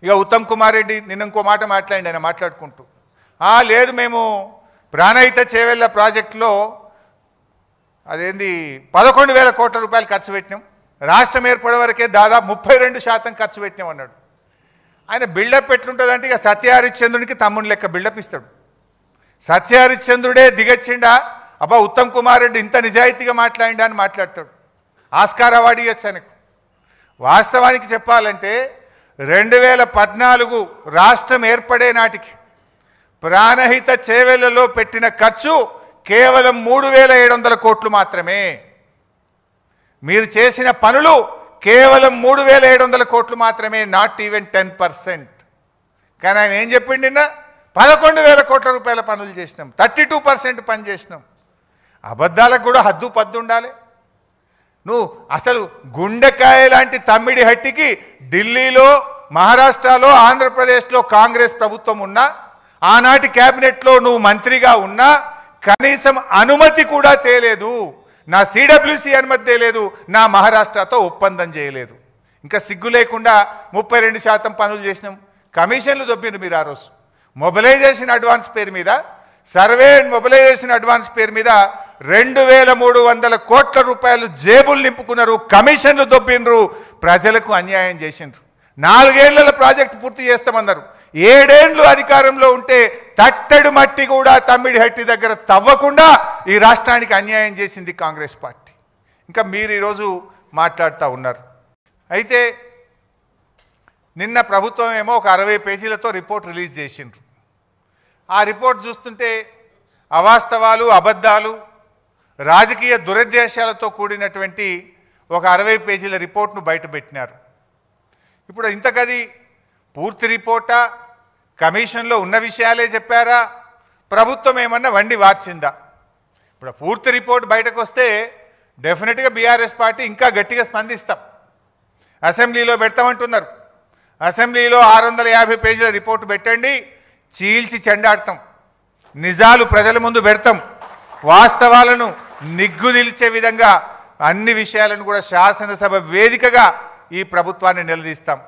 ఇక ఉత్తమ్ కుమార్ రెడ్డి నిన్న ఇంకో మాట మాట్లాడి ఆయన మాట్లాడుకుంటూ లేదు మేము ప్రాణహిత చేవెళ్ళ ప్రాజెక్టులో అదేంది 11,000 కోట్ల రూపాయలు ఖర్చు పెట్టినాం, రాష్ట్రం ఏర్పడే వరకే దాదాపు 32% ఖర్చు పెట్టినాం అన్నాడు. ఆయన బిల్డప్ ఎట్లుంటుందంటే ఇక సత్యహరిశ్చంద్రునికి తమ్ముని లెక్క బిల్డప్ ఇస్తాడు. సత్యహరిశ్చంద్రుడే దిగచ్చిండా, అబ్బా ఉత్తమ్ కుమార్ రెడ్డి ఇంత నిజాయితీగా మాట్లాడిండా అని మాట్లాడతాడు. ఆస్కార్ అవార్డు ఇవ్వచ్చు ఆయనకు. వాస్తవానికి చెప్పాలంటే 2014 రాష్ట్రం ఏర్పడే నాటికి ప్రాణహిత చేవెళ్లలో పెట్టిన ఖర్చు కేవలం 3,700 కోట్లు మాత్రమే. మీరు చేసిన పనులు కేవలం 3,700 కోట్లు మాత్రమే, నాట్ ఈవెన్ 10%. కానీ ఆయన ఏం చెప్పిండు నిన్న 11,000 కోట్ల రూపాయల పనులు చేసినాం, 32% పని చేసినాం. అబద్ధాలకు కూడా హద్దు పద్దు ఉండాలి. నువ్వు అసలు గుండెకాయ లాంటి తమ్మిడి హట్టికి ఢిల్లీలో, మహారాష్ట్రలో, ఆంధ్రప్రదేశ్లో కాంగ్రెస్ ప్రభుత్వం ఉన్నా, ఆనాటి క్యాబినెట్లో నువ్వు మంత్రిగా ఉన్నా కనీసం అనుమతి కూడా తేలేదు. నా సిడబ్ల్యూసి అనుమతి తేలేదు, నా మహారాష్ట్రతో ఒప్పందం చేయలేదు. ఇంకా సిగ్గు లేకుండా 32% పనులు చేసినాం. కమిషన్లు దొబ్బిండ్రు మీరు ఆ రోజు. మొబిలైజేషన్ అడ్వాన్స్ పేరు మీద, సర్వే అండ్ మొబిలైజేషన్ అడ్వాన్స్ పేరు మీద 2,300 కోట్ల రూపాయలు జేబులు నింపుకున్నారు, కమిషన్లు దొబ్బిండ్రు, ప్రజలకు అన్యాయం చేసిండ్రు. 4 ఏళ్ల ప్రాజెక్టు పూర్తి చేస్తామన్నారు. 7 ఏళ్ళు అధికారంలో ఉంటే తట్టడు మట్టి కూడా తమ్మిడి హట్టి దగ్గర తవ్వకుండా ఈ రాష్ట్రానికి అన్యాయం చేసింది కాంగ్రెస్ పార్టీ. ఇంకా మీరు ఈరోజు మాట్లాడుతూ ఉన్నారు. అయితే నిన్న ప్రభుత్వం ఏమో ఒక 60 పేజీలతో రిపోర్ట్ రిలీజ్ చేసిండ్రు. ఆ రిపోర్ట్ చూస్తుంటే అవాస్తవాలు, అబద్ధాలు, రాజకీయ దురుద్దేశాలతో కూడినటువంటి ఒక 60 పేజీల రిపోర్ట్ను బయటపెట్టినారు. ఇప్పుడు ఇంతకది పూర్తి రిపోర్టా, కమిషన్లో ఉన్న విషయాలే చెప్పారా, ప్రభుత్వం ఏమన్నా వండి వార్చిందా? ఇప్పుడు పూర్తి రిపోర్ట్ బయటకు వస్తే డెఫినెట్గా బీఆర్ఎస్ పార్టీ ఇంకా గట్టిగా స్పందిస్తాం. అసెంబ్లీలో పెడతామంటున్నారు. అసెంబ్లీలో 650 పేజీల రిపోర్టు పెట్టండి, చీల్చి చెండాడతాం, నిజాలు ప్రజల ముందు పెడతాం, వాస్తవాలను నిగ్గుదిల్చే విధంగా అన్ని విషయాలను కూడా శాసనసభ వేదికగా ఈ ప్రభుత్వాన్ని నిలదీస్తాం.